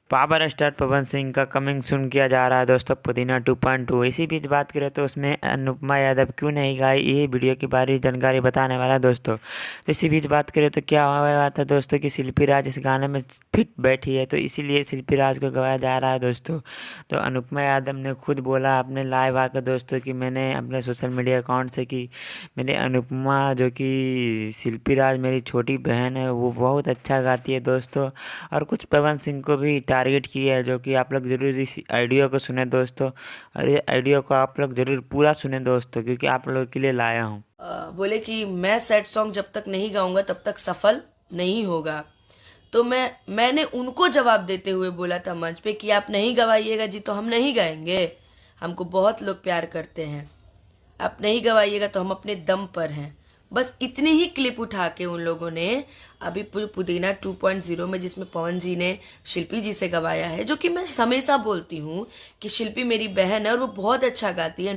Power star Pawan Singh का coming soon किया जा रहा है दोस्तों पुदीना 2.2। इसी बीच बात करें तो उसमें अनुपमा यादव क्यों नहीं गाई, ये वीडियो की बारी जानकारी बताने वाला है दोस्तों। तो इसी बीच बात करें तो क्या हुआ था दोस्तों कि शिल्पी राज इस गाने में फिट बैठी है, तो इसीलिए शिल्पी राज को गवाया जा रहा है दोस्तों। तो अनुपमा यादव ने खुद बोला अपने लाइव आकर दोस्तों कि मैंने अपने सोशल मीडिया अकाउंट से कि मैंने अनुपमा जो कि शिल्पी राज मेरी छोटी बहन है वो बहुत अच्छा गाती है दोस्तों। और कुछ पवन सिंह को भी टारगेट किया है, जो कि आप लोग ज़रूर इस ऑडियो को सुने दोस्तों। और ये ऑडियो को आप लोग ज़रूर पूरा सुने दोस्तों, क्योंकि आप लोगों के लिए लाया हूँ। बोले कि मैं सैड सॉन्ग जब तक नहीं गाऊंगा तब तक सफल नहीं होगा। तो मैंने उनको जवाब देते हुए बोला था मंच पे कि आप नहीं गवाइएगा जी तो हम नहीं गाएंगे, हमको बहुत लोग प्यार करते हैं, आप नहीं गवाइएगा तो हम अपने दम पर हैं। बस इतनी ही क्लिप उठा के उन लोगों ने अभी पुदीना 2.0 में, जिसमें पवन जी ने शिल्पी जी से गवाया है, जो कि मैं हमेशा बोलती हूँ कि शिल्पी मेरी बहन है और वो बहुत अच्छा गाती है।